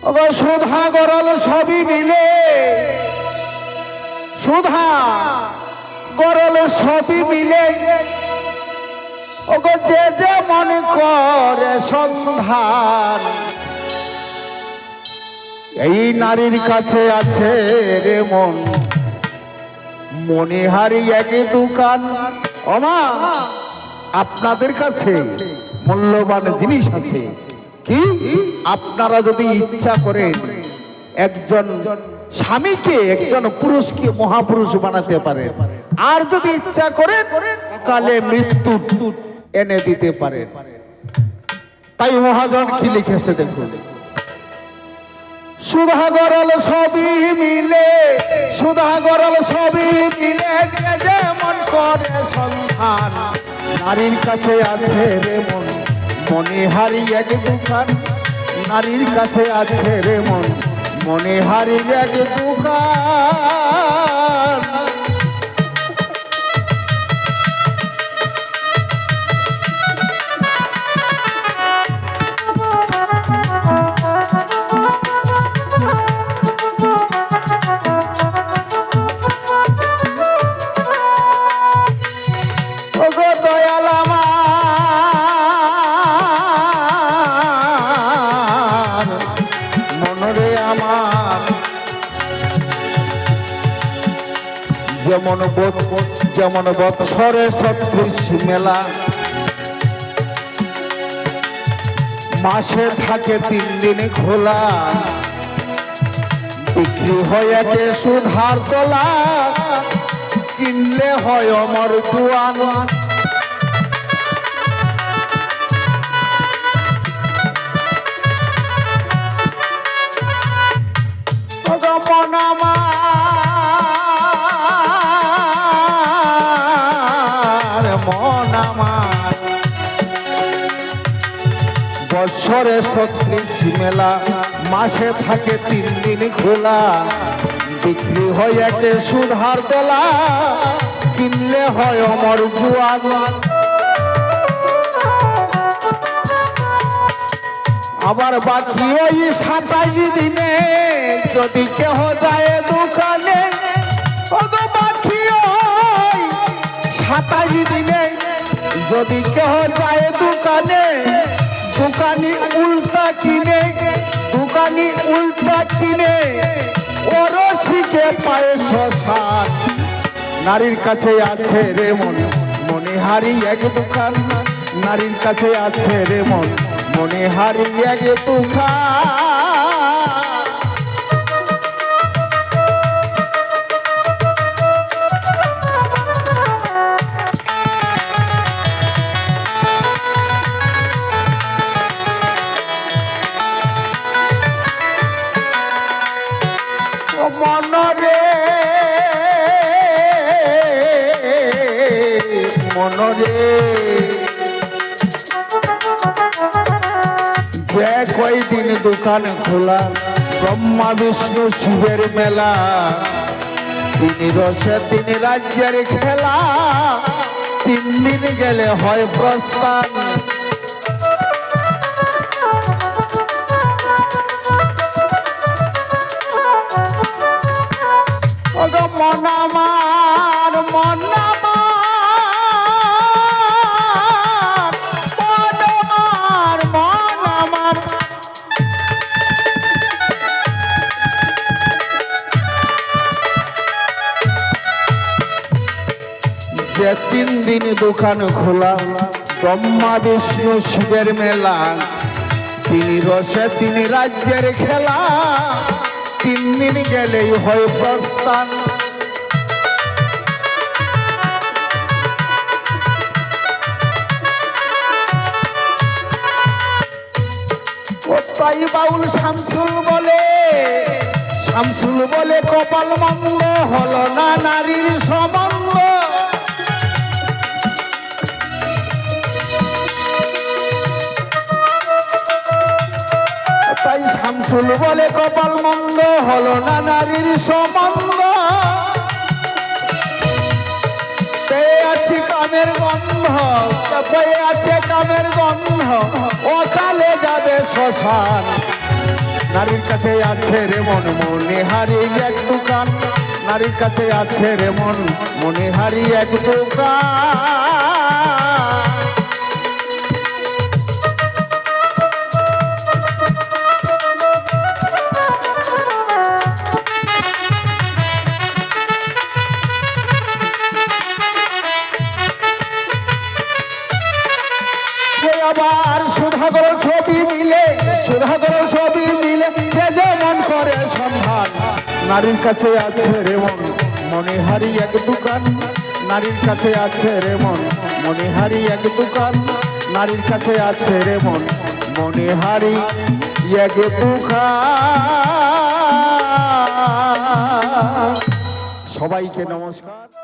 ওগো সুধা গরল সবই মিলে, সুধা গরল সবই মিলে, ওগো যে যে মনে করে সন্ধান, এই নারীর কাছে আছে রে মন, মনিহারি এক দোকান। ওমা আপনাদের কাছে মূল্যবান জিনিস আছে কি? আপনারা যদি ইচ্ছা করেন একজন স্বামীকে, একজন পুরুষকে মহাপুরুষ বানাতে পারেন, আর যদি ইচ্ছা করেন কালে মৃত্যু এনে দিতে পারেন। তাই মহাজন কি লিখেছে দেখুন, সুধা গরল সবই মিলে, সুধা গরল সবই মিলে, যেমন করে সন্ধান, নারীর কাছে আছে রে মন, মনিহারি এক দোকান, নারীর কাছে আছে রে মন, মনিহারি এক দোকান। যেমন বৎসরে ৩৬ মেলা, মাসে থাকে ৩ দিন খোলা, বিক্রি হয় একে সুধার তোলা, কিনলে হয় অমর জোয়ান। বৎসরে ৩৬ মেলা, মাসে থাকে ৩ দিন খোলা, বিক্রি হয় একে সুধার তোলা, কিনলে হয় অমর জোয়ান। আবার বাকি ওই ২৭ দিনে যদি কেহ যায় দোকানে, বাকি ওই ২৭ দিনে যদি কেহ যায় দোকানে, দোকানি উল্টা কিনে, দোকানি উল্টা কিনে, ওরসিকে পায়ে শ্মশান, নারীর কাছে আছে রে মন, মনিহারি এক দোকান, নারীর কাছে আছে রে মন, মনিহারি এক দোকান। মনরে মনরে যে কয়দিন দোকান খোলা, ব্রহ্মা বিষ্ণু শিবের মেলা, ৩ রসে ৩ রাজ্যের খেলা, ৩ দিন গেলে হয় প্রস্থান। মন আমার, মন আমার, মন আমার, মন আমার, যে ৩ দিন দোকান খোলা, ব্রহ্মা বিষ্ণু শিবের মেলা, ৩ রসে ৩ রাজ্যের খেলা, ৩ দিন গেলেই হয় প্রস্থান। তাই বাউল শামসুল বলে, শামসুল বলে কপাল মন্দ, হলো না নারীর সম্বন্ধ। তাই শামসুল বলে কপাল মন্দ, হলো না নারীর সম্বন্ধ। পেয়ে আছি কামের গন্ধ, পেয়ে আছে কামের গন্ধ, অকালে যাবে শ্মশান, নারীর কাছে আছে রে মন মনে হারি এক দোকান, নারীর কাছে আছে রে মন মনে হারি এক দোকান। আবার সুধাগর ছবি মিলে, সুধাগর ছবি মিলে যে যেমন করে সন্ধান, নারীর কাছে আছে রে মন মনে হারি এক দোকান, নারীর কাছে আছে রে মন মনে হারি এক দোকান, নারীর কাছে আছে রে মন মনে হারি এক দোকান। সবাইকে নমস্কার।